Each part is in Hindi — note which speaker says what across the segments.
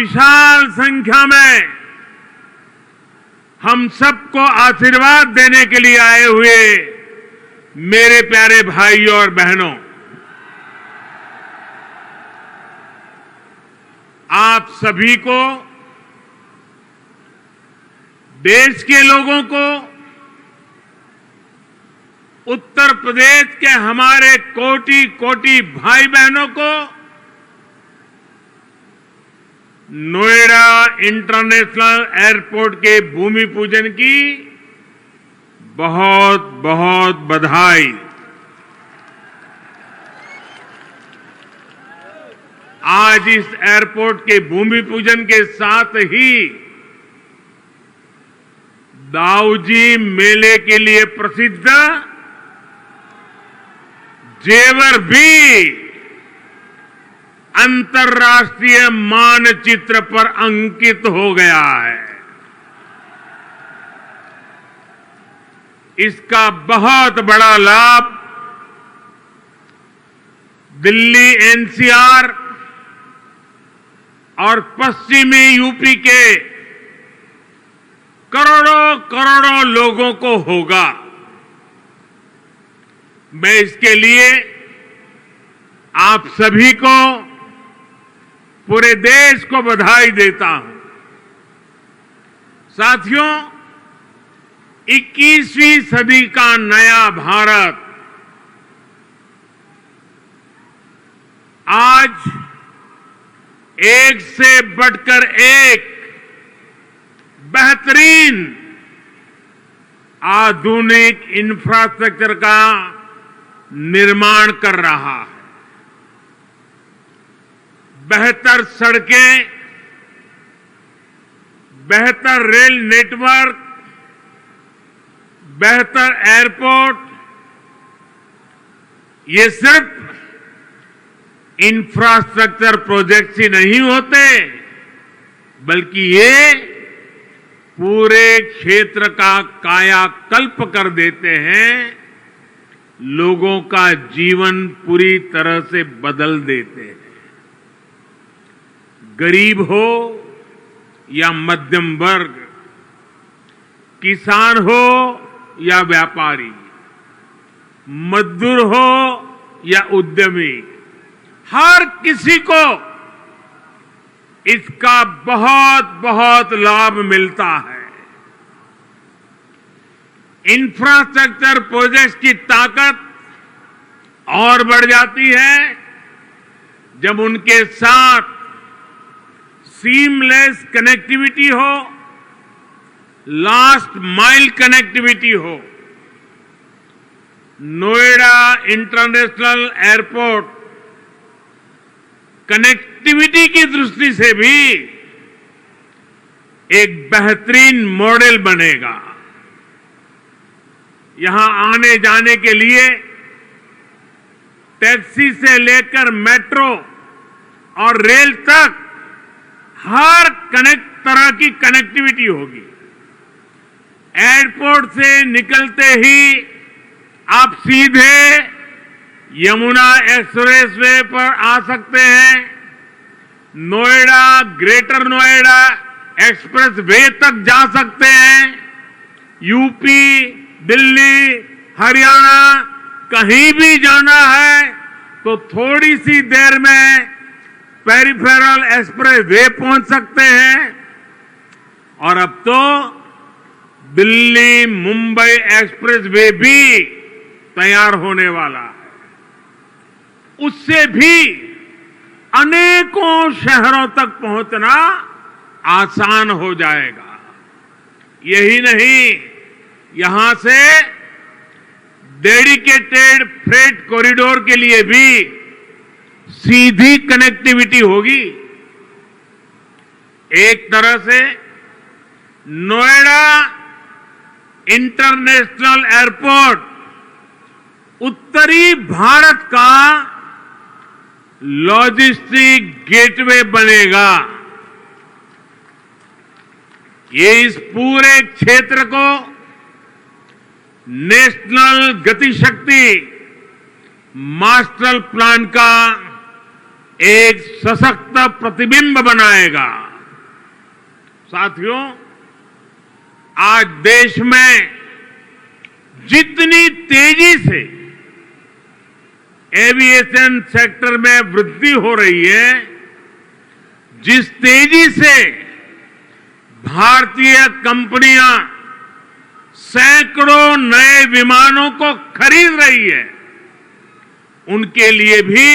Speaker 1: विशाल संख्या में हम सबको आशीर्वाद देने के लिए आए हुए मेरे प्यारे भाइयों और बहनों, आप सभी को, देश के लोगों को, उत्तर प्रदेश के हमारे कोटि कोटि भाई बहनों को नोएडा इंटरनेशनल एयरपोर्ट के भूमि पूजन की बहुत बहुत बधाई। आज इस एयरपोर्ट के भूमि पूजन के साथ ही दाऊजी मेले के लिए प्रसिद्ध जेवर भी अंतर्राष्ट्रीय मानचित्र पर अंकित हो गया है। इसका बहुत बड़ा लाभ दिल्ली एनसीआर और पश्चिमी यूपी के करोड़ों करोड़ों लोगों को होगा। मैं इसके लिए आप सभी को, पूरे देश को बधाई देता हूं। साथियों, 21वीं सदी का नया भारत आज एक से बढ़कर एक बेहतरीन आधुनिक इंफ्रास्ट्रक्चर का निर्माण कर रहा है। बेहतर सड़कें, बेहतर रेल नेटवर्क, बेहतर एयरपोर्ट, ये सिर्फ इंफ्रास्ट्रक्चर प्रोजेक्ट्स ही नहीं होते, बल्कि ये पूरे क्षेत्र का कायाकल्प कर देते हैं, लोगों का जीवन पूरी तरह से बदल देते हैं। गरीब हो या मध्यम वर्ग, किसान हो या व्यापारी, मजदूर हो या उद्यमी, हर किसी को इसका बहुत बहुत लाभ मिलता है। इंफ्रास्ट्रक्चर प्रोजेक्ट्स की ताकत और बढ़ जाती है जब उनके साथ सीमलेस कनेक्टिविटी हो, लास्ट माइल कनेक्टिविटी हो। नोएडा इंटरनेशनल एयरपोर्ट कनेक्टिविटी की दृष्टि से भी एक बेहतरीन मॉडल बनेगा। यहां आने जाने के लिए टैक्सी से लेकर मेट्रो और रेल तक हर तरह की कनेक्टिविटी होगी। एयरपोर्ट से निकलते ही आप सीधे यमुना एक्सप्रेसवे पर आ सकते हैं। Noida, greater Noida express way तक जा सकते हैं। यूपी, दिल्ली, हरियाणा कहीं भी जाना है तो थोड़ी सी देर में पेरिफेरल एक्सप्रेस वे पहुंच सकते हैं। और अब तो दिल्ली मुंबई एक्सप्रेस वे भी तैयार होने वाला है। उससे भी अनेकों शहरों तक पहुंचना आसान हो जाएगा। यही नहीं, यहां से डेडिकेटेड फ्रेट कॉरिडोर के लिए भी सीधी कनेक्टिविटी होगी। एक तरह से नोएडा इंटरनेशनल एयरपोर्ट उत्तरी भारत का लॉजिस्टिक गेटवे बनेगा। ये इस पूरे क्षेत्र को नेशनल गतिशक्ति मास्टर प्लान का एक सशक्त प्रतिबिंब बनाएगा। साथियों, आज देश में जितनी तेजी से एविएशन सेक्टर में वृद्धि हो रही है, जिस तेजी से भारतीय कंपनियां सैकड़ों नए विमानों को खरीद रही है, उनके लिए भी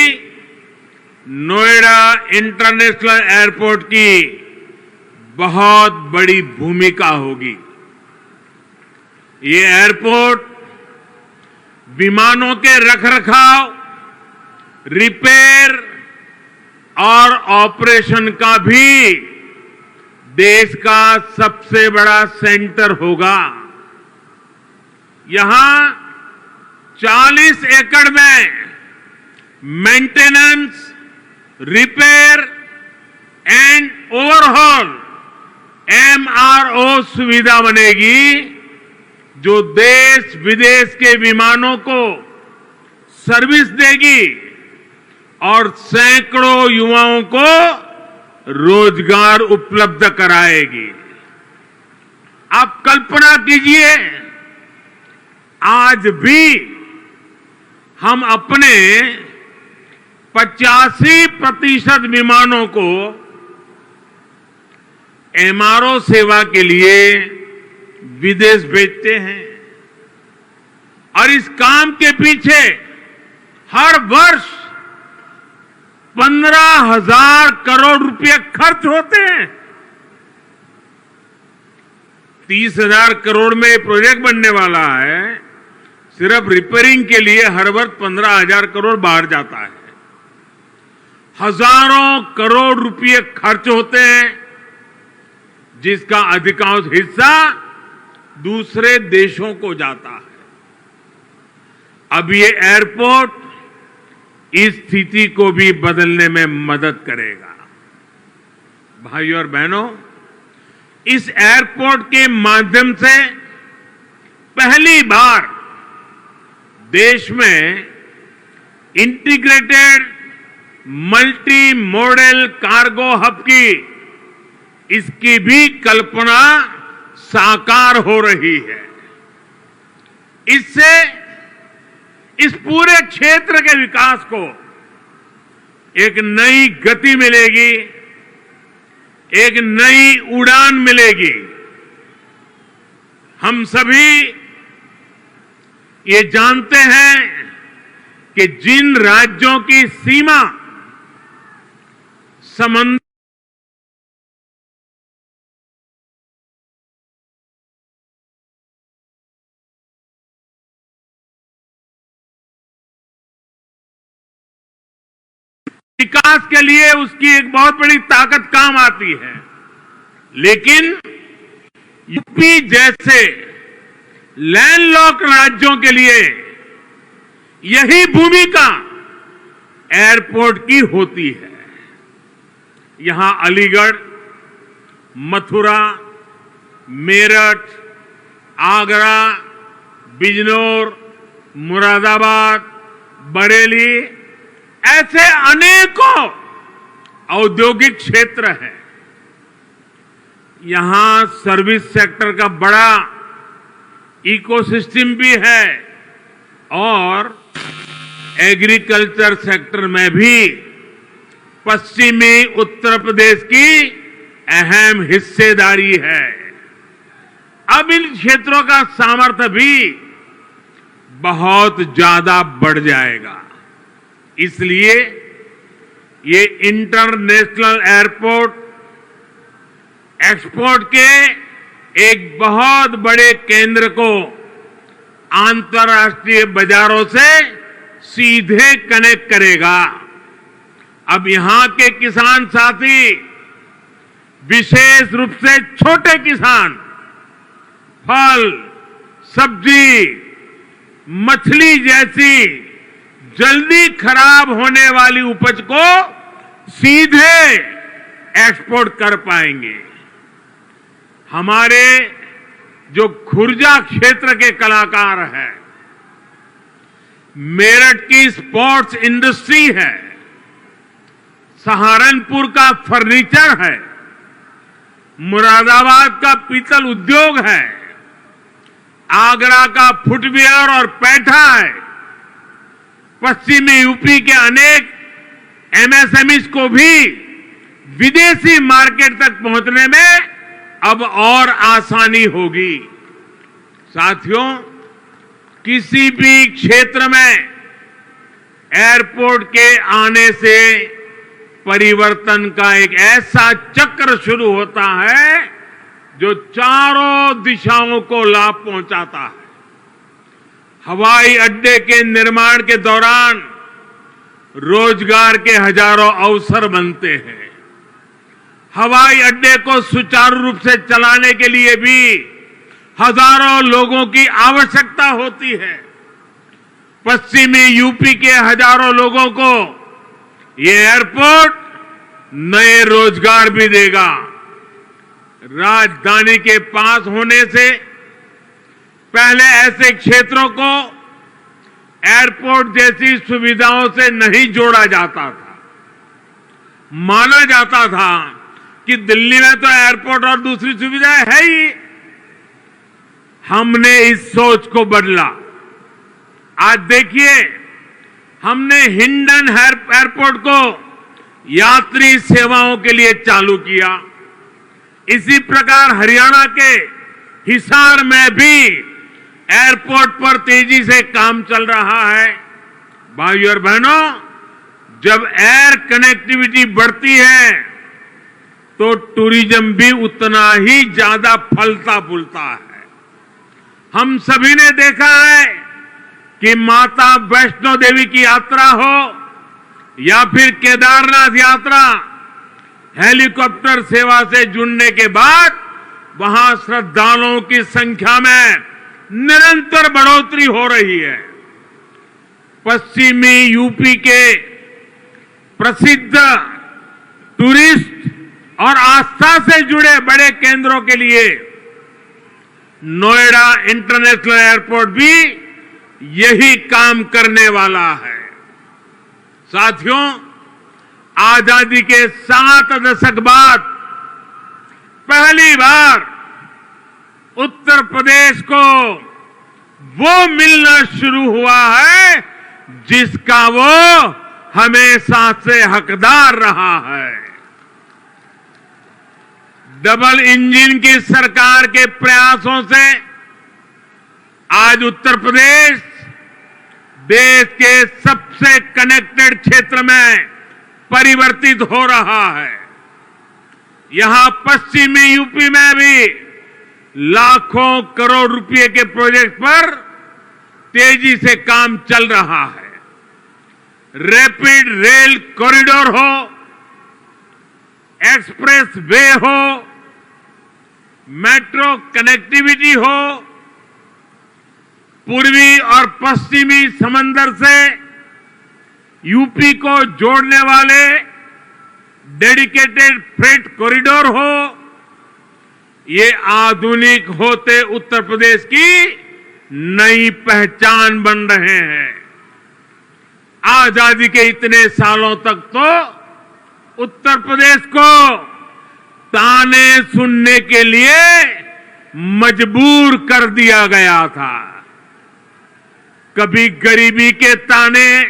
Speaker 1: नोएडा इंटरनेशनल एयरपोर्ट की बहुत बड़ी भूमिका होगी। ये एयरपोर्ट विमानों के रखरखाव, रिपेयर और ऑपरेशन का भी देश का सबसे बड़ा सेंटर होगा। यहां 40 एकड़ में maintenance, repair and overhaul MRO सुविधा बनेगी, जो देश विदेश के विमानों को सर्विस देगी और सैकड़ों युवाओं को रोजगार उपलब्ध कराएगी। आप कल्पना कीजिए, आज भी हम अपने 85% विमानों को MRO सेवा के लिए विदेश भेजते हैं और इस काम के पीछे हर वर्ष 15,000 करोड़ रुपए खर्च होते हैं। 30,000 करोड़ में प्रोजेक्ट बनने वाला है। सिर्फ रिपेयरिंग के लिए हर वर्ष 15,000 करोड़ बाहर जाता है। हजारों करोड़ रुपए खर्च होते हैं, जिसका अधिकांश हिस्सा दूसरे देशों को जाता है। अब ये एयरपोर्ट इस स्थिति को भी बदलने में मदद करेगा। भाइयों और बहनों, इस एयरपोर्ट के माध्यम से पहली बार देश में integrated multi modal cargo hub की इसकी भी कल्पना साकार हो रही है। इससे इस पूरे क्षेत्र के विकास को एक नई गति मिलेगी, एक नई उड़ान मिलेगी। हम सभी ये जानते हैं कि जिन राज्यों की सीमा समंदर विकास के लिए उसकी एक बहुत बड़ी ताकत काम आती है, लेकिन यूपी जैसे लैंडलॉक्ड राज्यों के लिए यही भूमिका एयरपोर्ट की होती है। यहां अलीगढ़, मथुरा, मेरठ, आगरा, बिजनौर, मुरादाबाद, बरेली ऐसे अनेकों औद्योगिक क्षेत्र हैं। यहां सर्विस सेक्टर का बड़ा इकोसिस्टम भी है और एग्रीकल्चर सेक्टर में भी पश्चिमी उत्तर प्रदेश की अहम हिस्सेदारी है। अब इन क्षेत्रों का सामर्थ्य भी बहुत ज्यादा बढ़ जाएगा। इसलिए ये इंटरनेशनल एयरपोर्ट एक्सपोर्ट के एक बहुत बड़े केंद्र को अंतर्राष्ट्रीय बाजारों से सीधे कनेक्ट करेगा। अब यहां के किसान साथी, विशेष रूप से छोटे किसान, फल, सब्जी, मछली जैसी जल्दी खराब होने वाली उपज को सीधे एक्सपोर्ट कर पाएंगे। हमारे जो खुर्जा क्षेत्र के कलाकार हैं, मेरठ की स्पोर्ट्स इंडस्ट्री है, सहारनपुर का फर्नीचर है, मुरादाबाद का पीतल उद्योग है, आगरा का फुटवियर और पैठा है, पश्चिमी यूपी के अनेक एमएसएमईज को भी विदेशी मार्केट तक पहुंचने में अब और आसानी होगी। साथियों, किसी भी क्षेत्र में एयरपोर्ट के आने से परिवर्तन का एक ऐसा चक्र शुरू होता है जो चारों दिशाओं को लाभ पहुंचाता है। हवाई अड्डे के निर्माण के दौरान रोजगार के हजारों अवसर बनते हैं। हवाई अड्डे को सुचारू रूप से चलाने के लिए भी हजारों लोगों की आवश्यकता होती है। पश्चिमी यूपी के हजारों लोगों को ये एयरपोर्ट नए रोजगार भी देगा। राजधानी के पास होने से पहले ऐसे क्षेत्रों को एयरपोर्ट जैसी सुविधाओं से नहीं जोड़ा जाता था। माना जाता था कि दिल्ली में तो एयरपोर्ट और दूसरी सुविधाएं है ही। हमने इस सोच को बदला। आज देखिए, हमने हिंडन एयरपोर्ट को यात्री सेवाओं के लिए चालू किया। इसी प्रकार हरियाणा के हिसार में भी एयरपोर्ट पर तेजी से काम चल रहा है। भाइयों और बहनों, जब एयर कनेक्टिविटी बढ़ती है तो टूरिज्म भी उतना ही ज्यादा फलता फूलता है। हम सभी ने देखा है कि माता वैष्णो देवी की यात्रा हो या फिर केदारनाथ यात्रा, हेलीकॉप्टर सेवा से जुड़ने के बाद वहां श्रद्धालुओं की संख्या में निरंतर बढ़ोतरी हो रही है। पश्चिमी यूपी के प्रसिद्ध टूरिस्ट और आस्था से जुड़े बड़े केंद्रों के लिए नोएडा इंटरनेशनल एयरपोर्ट भी यही काम करने वाला है। साथियों, आजादी के 7 दशक बाद पहली बार उत्तर प्रदेश को वो मिलना शुरू हुआ है जिसका वो हमेशा से हकदार रहा है। डबल इंजन की सरकार के प्रयासों से आज उत्तर प्रदेश देश के सबसे कनेक्टेड क्षेत्र में परिवर्तित हो रहा है। यहां पश्चिमी यूपी में भी लाखों करोड़ रुपए के प्रोजेक्ट पर तेजी से काम चल रहा है। रैपिड रेल कॉरिडोर हो, एक्सप्रेस वे हो, मेट्रो कनेक्टिविटी हो, पूर्वी और पश्चिमी समंदर से यूपी को जोड़ने वाले डेडिकेटेड फ्रेट कॉरिडोर हो, ये आधुनिक होते उत्तर प्रदेश की नई पहचान बन रहे हैं। आजादी के इतने सालों तक तो उत्तर प्रदेश को ताने सुनने के लिए मजबूर कर दिया गया था। कभी गरीबी के ताने,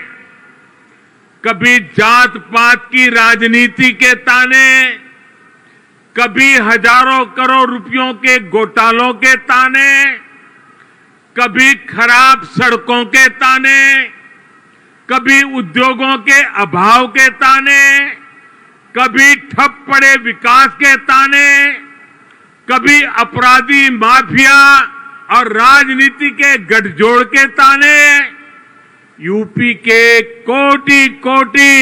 Speaker 1: कभी जात पात की राजनीति के ताने, कभी हजारों करोड़ रुपयों के घोटालों के ताने, कभी खराब सड़कों के ताने, कभी उद्योगों के अभाव के ताने, कभी ठप पड़े विकास के ताने, कभी अपराधी माफिया और राजनीति के गठजोड़ के ताने। यूपी के कोटि कोटि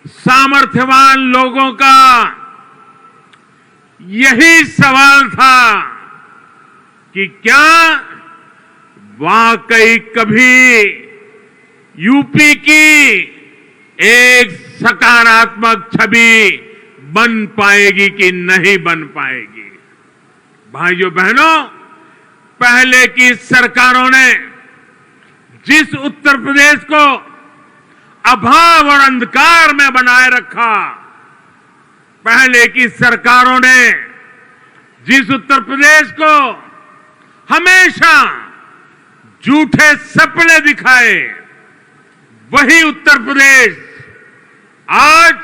Speaker 1: सामर्थ्यवान लोगों का यही सवाल था कि क्या वाकई कभी यूपी की एक सकारात्मक छवि बन पाएगी कि नहीं बन पाएगी। भाइयों बहनों, पहले की सरकारों ने जिस उत्तर प्रदेश को अभाव और अंधकार में बनाए रखा, पहले की सरकारों ने जिस उत्तर प्रदेश को हमेशा झूठे सपने दिखाए, वही उत्तर प्रदेश आज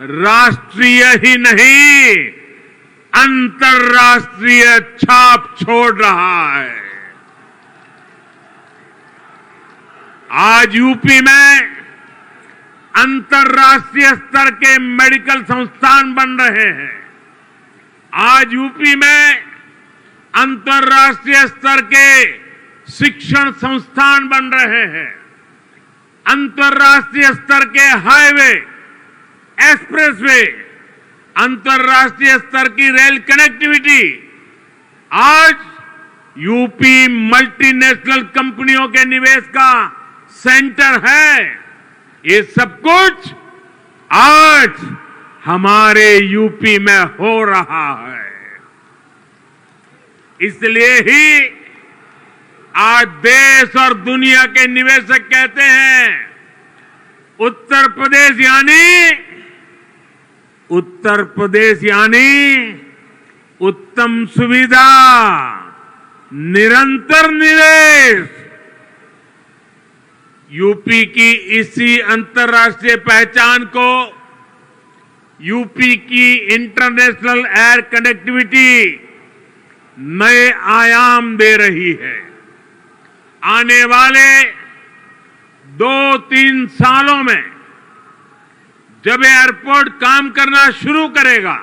Speaker 1: राष्ट्रीय ही नहीं, अंतर्राष्ट्रीय छाप छोड़ रहा है। आज यूपी में अंतर्राष्ट्रीय स्तर के मेडिकल संस्थान बन रहे हैं। आज यूपी में अंतर्राष्ट्रीय स्तर के शिक्षण संस्थान बन रहे हैं। अंतर्राष्ट्रीय स्तर के हाईवे, एक्सप्रेसवे, अंतर्राष्ट्रीय स्तर की रेल कनेक्टिविटी आज यूपी मल्टीनेशनल कंपनियों के निवेश का सेंटर है। ये सब कुछ आज हमारे यूपी में हो रहा है। इसलिए ही आज देश और दुनिया के निवेशक कहते हैं, उत्तर प्रदेश यानी उत्तम सुविधा, निरंतर निवेश। यूपी की इसी अंतर्राष्ट्रीय पहचान को यूपी की इंटरनेशनल एयर कनेक्टिविटी नए आयाम दे रही है। आने वाले 2-3 सालों में जब एयरपोर्ट काम करना शुरू करेगा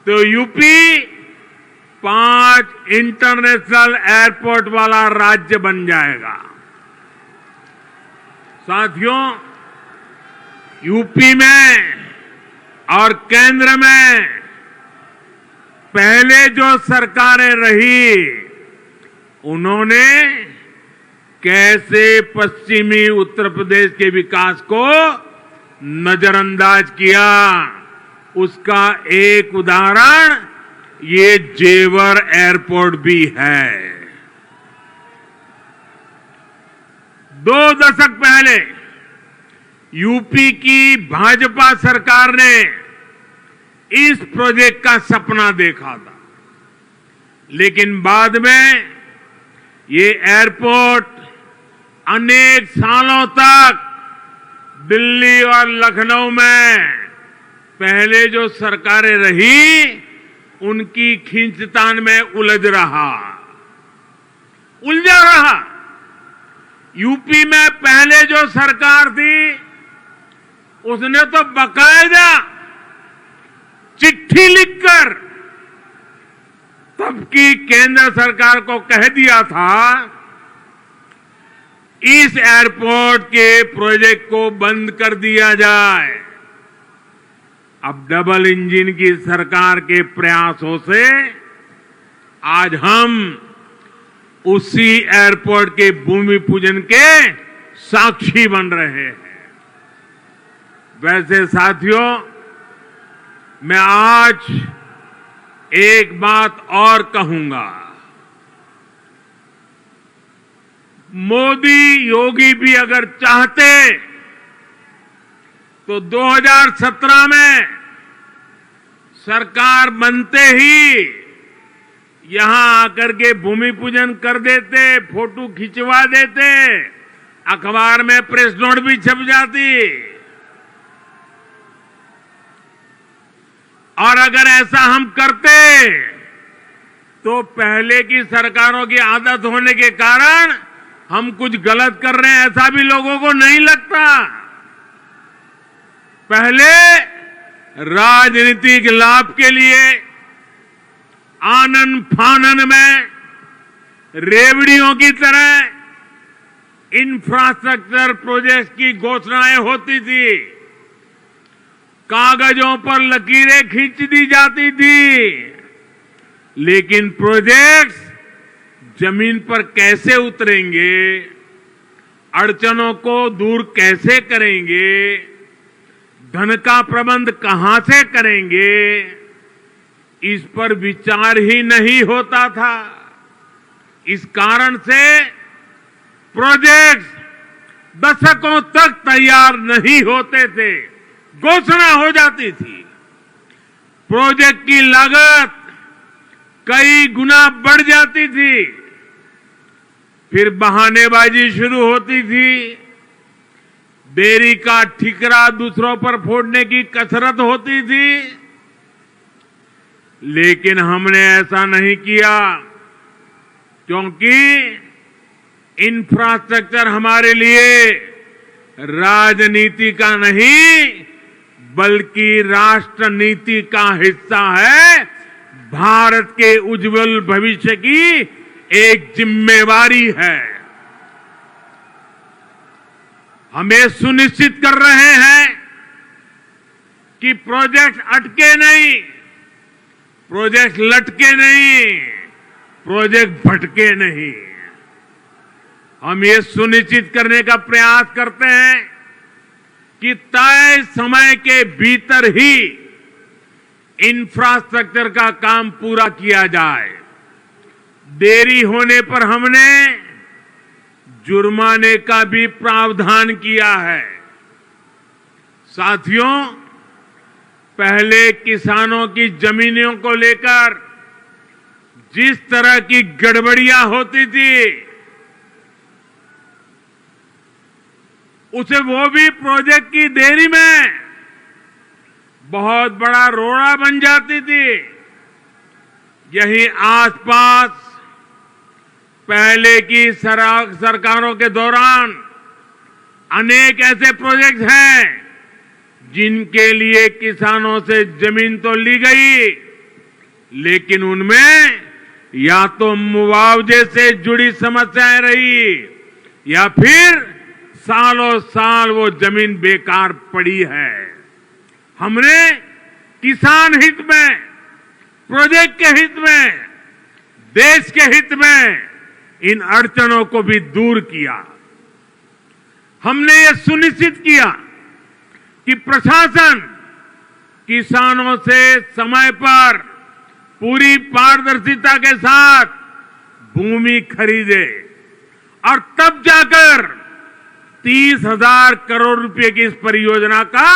Speaker 1: तो यूपी 5 इंटरनेशनल एयरपोर्ट वाला राज्य बन जाएगा। साथियों, यूपी में और केंद्र में पहले जो सरकारें रही, उन्होंने कैसे पश्चिमी उत्तर प्रदेश के विकास को नजरअंदाज किया, उसका एक उदाहरण ये जेवर एयरपोर्ट भी है। 2 दशक पहले यूपी की भाजपा सरकार ने इस प्रोजेक्ट का सपना देखा था, लेकिन बाद में ये एयरपोर्ट अनेक सालों तक दिल्ली और लखनऊ में पहले जो सरकारें रही, उनकी खींचतान में उलझा रहा। यूपी में पहले जो सरकार थी, उसने तो बकायदा चिट्ठी लिखकर तब की केंद्र सरकार को कह दिया था, इस एयरपोर्ट के प्रोजेक्ट को बंद कर दिया जाए। अब डबल इंजन की सरकार के प्रयासों से आज हम उसी एयरपोर्ट के भूमि पूजन के साक्षी बन रहे हैं। वैसे साथियों, मैं आज एक बात और कहूंगा। मोदी योगी भी अगर चाहते तो 2017 में सरकार बनते ही यहां आकर के भूमि पूजन कर देते, फोटो खिंचवा देते, अखबार में प्रेस नोट भी छप जाती। और अगर ऐसा हम करते तो पहले की सरकारों की आदत होने के कारण हम कुछ गलत कर रहे हैं ऐसा भी लोगों को नहीं लगता। पहले राजनीतिक लाभ के लिए आनन फानन में रेवड़ियों की तरह इंफ्रास्ट्रक्चर प्रोजेक्ट की घोषणाएं होती थी, कागजों पर लकीरें खींच दी जाती थी, लेकिन प्रोजेक्ट्स जमीन पर कैसे उतरेंगे, अड़चनों को दूर कैसे करेंगे, धन का प्रबंध कहां से करेंगे, इस पर विचार ही नहीं होता था। इस कारण से प्रोजेक्ट्स दशकों तक तैयार नहीं होते थे, घोषणा हो जाती थी। प्रोजेक्ट की लागत कई गुना बढ़ जाती थी। फिर बहानेबाजी शुरू होती थी, देरी का ठिकरा दूसरों पर फोड़ने की कसरत होती थी। लेकिन हमने ऐसा नहीं किया, क्योंकि इंफ्रास्ट्रक्चर हमारे लिए राजनीति का नहीं बल्कि राष्ट्र नीति का हिस्सा है। भारत के उज्जवल भविष्य की एक जिम्मेवारी है। हम ये सुनिश्चित कर रहे हैं कि प्रोजेक्ट अटके नहीं, प्रोजेक्ट लटके नहीं, प्रोजेक्ट भटके नहीं। हम ये सुनिश्चित करने का प्रयास करते हैं कि तय समय के भीतर ही इंफ्रास्ट्रक्चर का काम पूरा किया जाए। देरी होने पर हमने जुर्माने का भी प्रावधान किया है। साथियों, पहले किसानों की जमीनों को लेकर जिस तरह की गड़बड़ियां होती थी, उसे वो भी प्रोजेक्ट की देरी में बहुत बड़ा रोड़ा बन जाती थी। यही आसपास पहले की सरकारों के दौरान अनेक ऐसे प्रोजेक्ट हैं जिनके लिए किसानों से जमीन तो ली गई, लेकिन उनमें या तो मुआवजे से जुड़ी समस्याएं रही या फिर सालों साल वो जमीन बेकार पड़ी है। हमने किसान हित में, प्रोजेक्ट के हित में, देश के हित में इन अड़चनों को भी दूर किया। हमने ये सुनिश्चित किया कि प्रशासन किसानों से समय पर पूरी पारदर्शिता के साथ भूमि खरीदे और तब जाकर 30,000 करोड़ रुपए की इस परियोजना का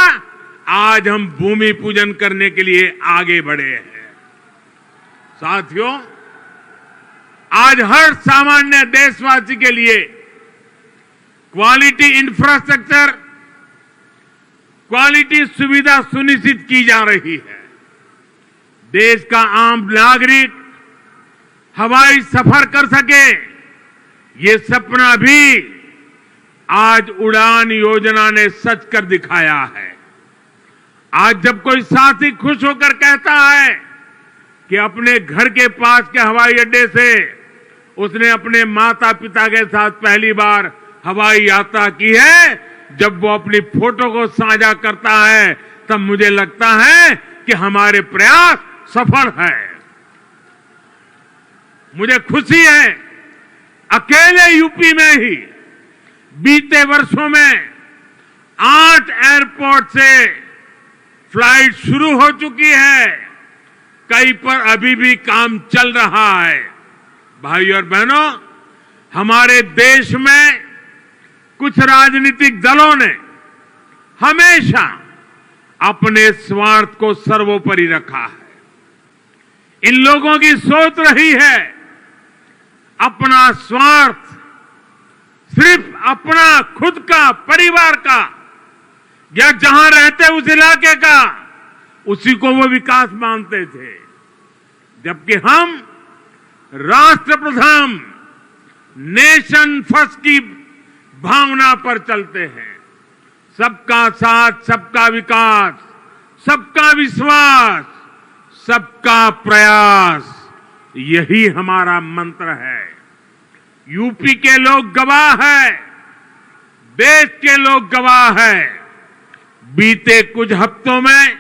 Speaker 1: आज हम भूमि पूजन करने के लिए आगे बढ़े हैं। साथियों, आज हर सामान्य देशवासी के लिए क्वालिटी इंफ्रास्ट्रक्चर, क्वालिटी सुविधा सुनिश्चित की जा रही है। देश का आम नागरिक हवाई सफर कर सके, ये सपना भी आज उड़ान योजना ने सच कर दिखाया है। आज जब कोई साथी खुश होकर कहता है कि अपने घर के पास के हवाई अड्डे से उसने अपने माता पिता के साथ पहली बार हवाई यात्रा की है, जब वो अपनी फोटो को साझा करता है, तब मुझे लगता है कि हमारे प्रयास सफल है। मुझे खुशी है, अकेले यूपी में ही बीते वर्षों में 8 एयरपोर्ट से फ्लाइट शुरू हो चुकी है। कई पर अभी भी काम चल रहा है। भाई और बहनों, हमारे देश में कुछ राजनीतिक दलों ने हमेशा अपने स्वार्थ को सर्वोपरि रखा है। इन लोगों की सोच रही है अपना स्वार्थ, सिर्फ अपना खुद का, परिवार का या जहां रहते उस इलाके का, उसी को वो विकास मानते थे। जबकि हम राष्ट्रप्रथम, नेशन फर्स्ट की भावना पर चलते हैं। सबका साथ, सबका विकास, सबका विश्वास, सबका प्रयास, यही हमारा मंत्र है। यूपी के लोग गवाह हैं, देश के लोग गवाह हैं। बीते कुछ हफ्तों में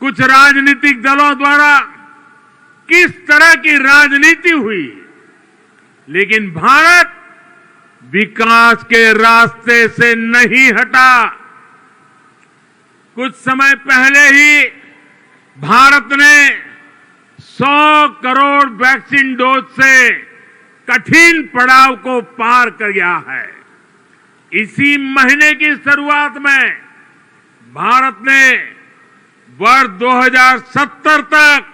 Speaker 1: कुछ राजनीतिक दलों द्वारा किस तरह की राजनीति हुई, लेकिन भारत विकास के रास्ते से नहीं हटा। कुछ समय पहले ही भारत ने 100 करोड़ वैक्सीन डोज से कठिन पड़ाव को पार कर गया है। इसी महीने की शुरुआत में भारत ने वर्ष 2070 तक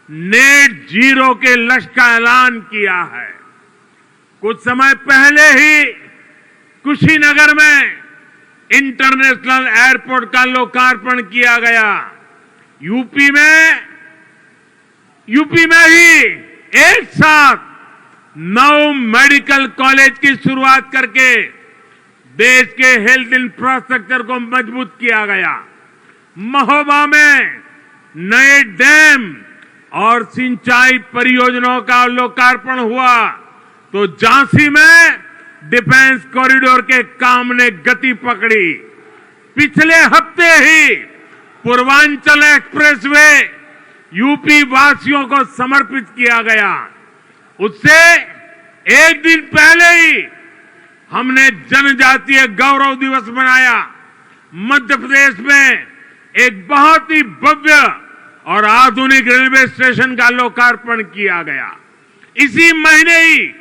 Speaker 1: नेट जीरो के लक्ष्य का ऐलान किया है। कुछ समय पहले ही कुशीनगर में इंटरनेशनल एयरपोर्ट का लोकार्पण किया गया। यूपी में ही एक साथ 9 मेडिकल कॉलेज की शुरुआत करके देश के हेल्थ इंफ्रास्ट्रक्चर को मजबूत किया गया। महोबा में नए डैम और सिंचाई परियोजनाओं का लोकार्पण हुआ, तो झांसी में डिफेंस कॉरिडोर के काम ने गति पकड़ी। पिछले हफ्ते ही पूर्वांचल एक्सप्रेसवे यूपी वासियों को समर्पित किया गया। उससे एक दिन पहले ही हमने जनजातीय गौरव दिवस मनाया। मध्य प्रदेश में एक बहुत ही भव्य और आधुनिक रेलवे स्टेशन का लोकार्पण किया गया। इसी महीने ही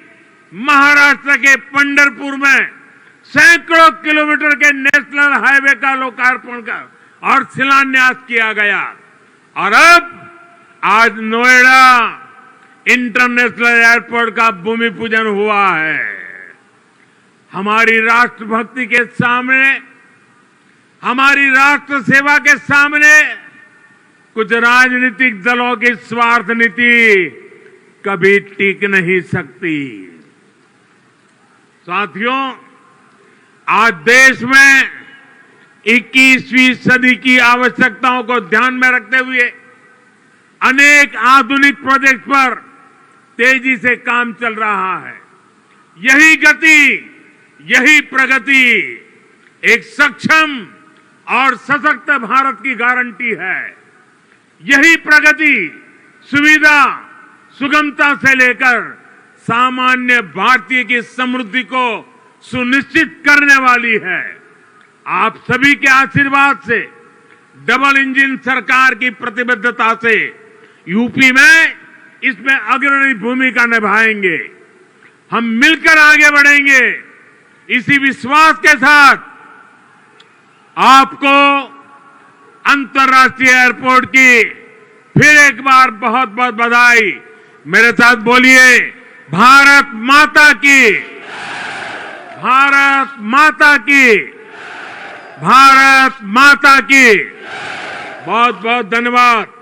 Speaker 1: महाराष्ट्र के पंढरपुर में सैकड़ों किलोमीटर के नेशनल हाईवे का लोकार्पण और शिलान्यास किया गया। और अब आज नोएडा इंटरनेशनल एयरपोर्ट का भूमि पूजन हुआ है। हमारी राष्ट्रभक्ति के सामने, हमारी राष्ट्र सेवा के सामने कुछ राजनीतिक दलों की स्वार्थ नीति कभी टिक नहीं सकती। साथियों, आज देश में 21वीं सदी की आवश्यकताओं को ध्यान में रखते हुए अनेक आधुनिक प्रोजेक्ट पर तेजी से काम चल रहा है। यही गति, यही प्रगति एक सक्षम और सशक्त भारत की गारंटी है। यही प्रगति सुविधा, सुगमता से लेकर सामान्य भारतीय की समृद्धि को सुनिश्चित करने वाली है। आप सभी के आशीर्वाद से, डबल इंजन सरकार की प्रतिबद्धता से यूपी में इसमें अग्रणी भूमिका निभाएंगे। हम मिलकर आगे बढ़ेंगे। इसी विश्वास के साथ आपको अंतर्राष्ट्रीय एयरपोर्ट की फिर एक बार बहुत बहुत बधाई। मेरे साथ बोलिए, भारत माता की, भारत माता की, भारत माता की। बहुत बहुत धन्यवाद।